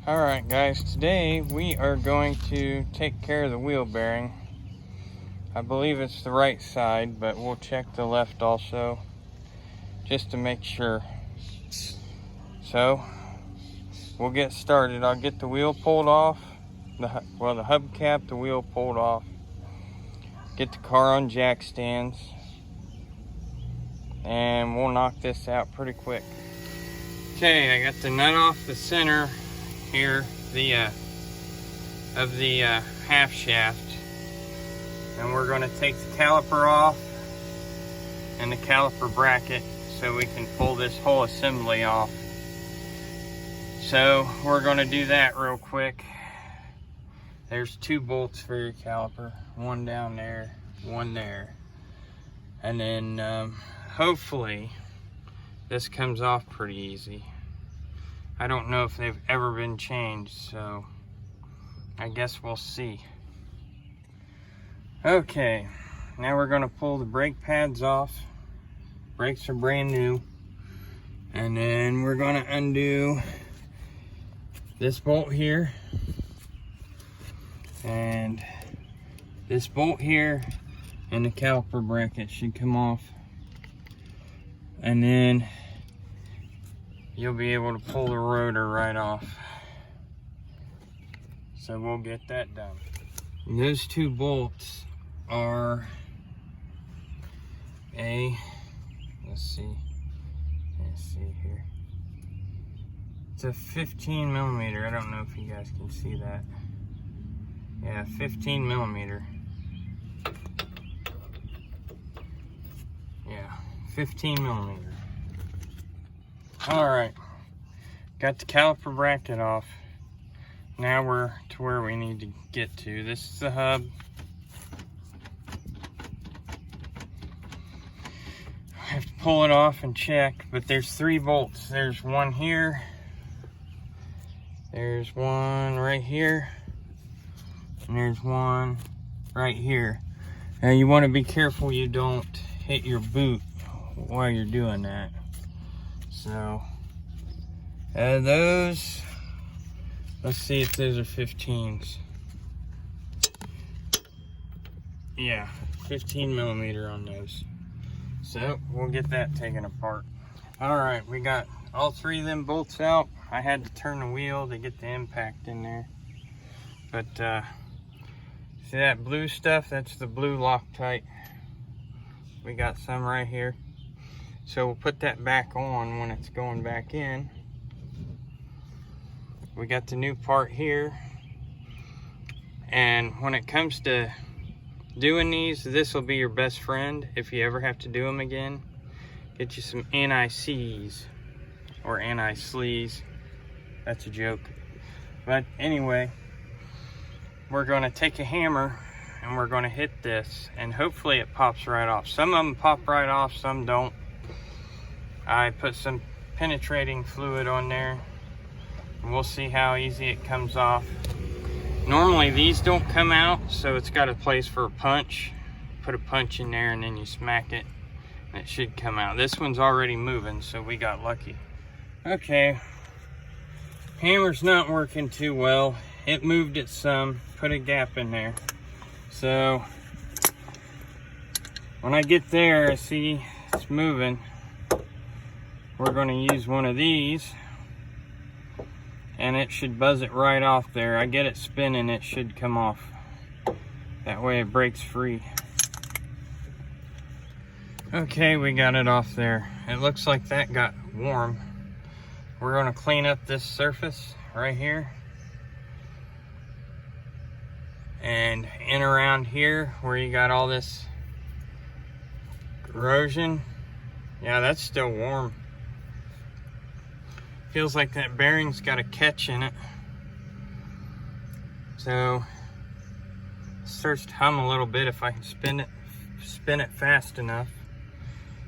Alright guys, today we are going to take care of the wheel bearing. I believe it's the right side, but we'll check the left also, just to make sure. So, we'll get started. I'll get the wheel pulled off, the hubcap, the wheel pulled off. Get the car on jack stands, and we'll knock this out pretty quick. Okay, I got the nut off the center here, of the half shaft, and we're going to take the caliper off and the caliper bracket so we can pull this whole assembly off. So we're going to do that real quick. There's 2 bolts for your caliper, one down there, one there, and then hopefully this comes off pretty easy. I don't know if they've ever been changed, so I guess we'll see. Okay, now we're going to pull the brake pads off. Brakes are brand new. And then we're going to undo this bolt here, and this bolt here, and the caliper bracket should come off. And then you'll be able to pull the rotor right off. So we'll get that done. And those 2 bolts are let's see here. It's a 15 millimeter. I don't know if you guys can see that. Yeah, 15 millimeter. Yeah, 15 millimeter. Alright, got the caliper bracket off. Now we're to where we need to get to. This is the hub. I have to pull it off and check, but there's 3 bolts. There's one here. There's one right here. And there's one right here. Now you want to be careful you don't hit your boot while you're doing that. So, those, let's see if those are 15s. Yeah, 15 millimeter on those. So, we'll get that taken apart. Alright, we got all 3 of them bolts out. I had to turn the wheel to get the impact in there. But, see that blue stuff? That's the blue Loctite. We got some right here. So we'll put that back on when it's going back in. We got the new part here. And when it comes to doing these, this will be your best friend if you ever have to do them again. Get you some anti-seize or anti-sleaze. That's a joke. But anyway, we're going to take a hammer and we're going to hit this, and hopefully it pops right off. Some of them pop right off, some don't. I put some penetrating fluid on there, and we'll see how easy it comes off. Normally these don't come out, so it's got a place for a punch. Put a punch in there and then you smack it and it should come out. This one's already moving, so we got lucky. Okay, hammer's not working too well. It moved it some, put a gap in there. So when I get there, I see it's moving. We're going to use one of these, and it should buzz it right off there. I get it spinning, it should come off. That way it breaks free. Okay, we got it off there. It looks like that got warm. We're going to clean up this surface right here. And in around here where you got all this corrosion. Yeah, that's still warm. Feels like that bearing's got a catch in it. So it starts to hum a little bit if I can spin it fast enough.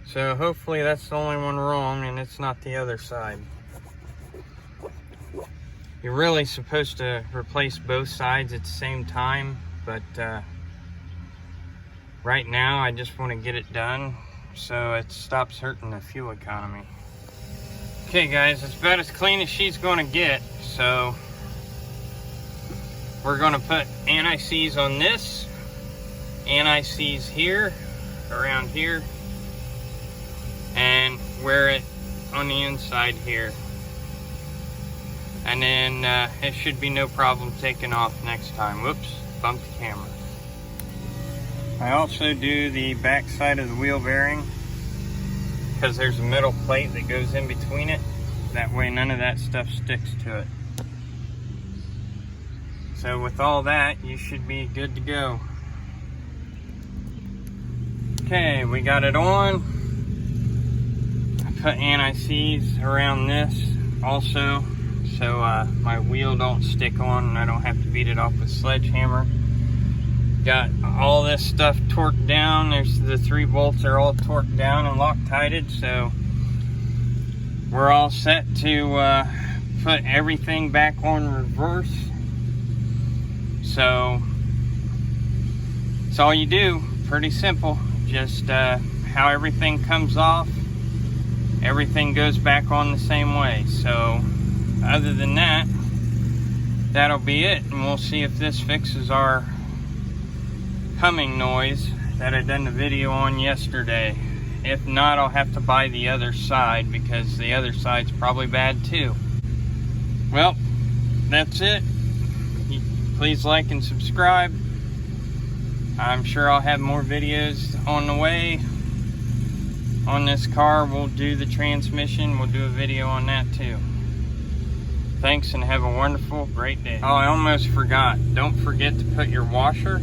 So hopefully that's the only one wrong and it's not the other side. You're really supposed to replace both sides at the same time, but right now I just want to get it done so it stops hurting the fuel economy. Okay guys, it's about as clean as she's going to get, so we're gonna put anti-seize on this, anti-seize here, around here, and wear it on the inside here. And then it should be no problem taking off next time. Whoops, bumped the camera. I also do the back side of the wheel bearing because there's a metal plate that goes in between it. That way none of that stuff sticks to it. So with all that, you should be good to go. Okay, we got it on. I put anti-seize around this also, so my wheel don't stick on and I don't have to beat it off with a sledgehammer. Got all this stuff torqued down. There's the 3 bolts are all torqued down and Loctited, so we're all set to put everything back on reverse. So it's all you do, pretty simple. Just how everything comes off, everything goes back on the same way. So other than that, that'll be it, and we'll see if this fixes our humming noise that I done the video on yesterday. If not, I'll have to buy the other side because the other side's probably bad too. Well, that's it. Please like and subscribe. I'm sure I'll have more videos on the way. On this car, we'll do the transmission. We'll do a video on that too. Thanks and have a wonderful, great day. Oh, I almost forgot. Don't forget to put your washer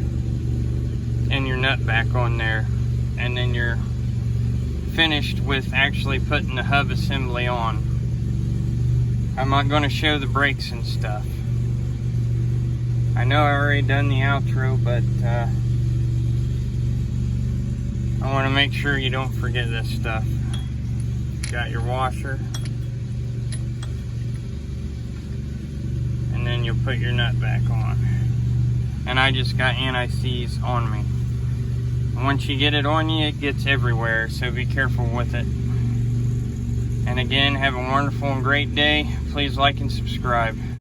and your nut back on there. And then you're finished with actually putting the hub assembly on. I'm not going to show the brakes and stuff. I know I already done the outro, but I want to make sure you don't forget this stuff. Got your washer. And then you'll put your nut back on. And I just got anti-seize on me. Once you get it on you, it gets everywhere, so be careful with it. And again, have a wonderful and great day. Please like and subscribe.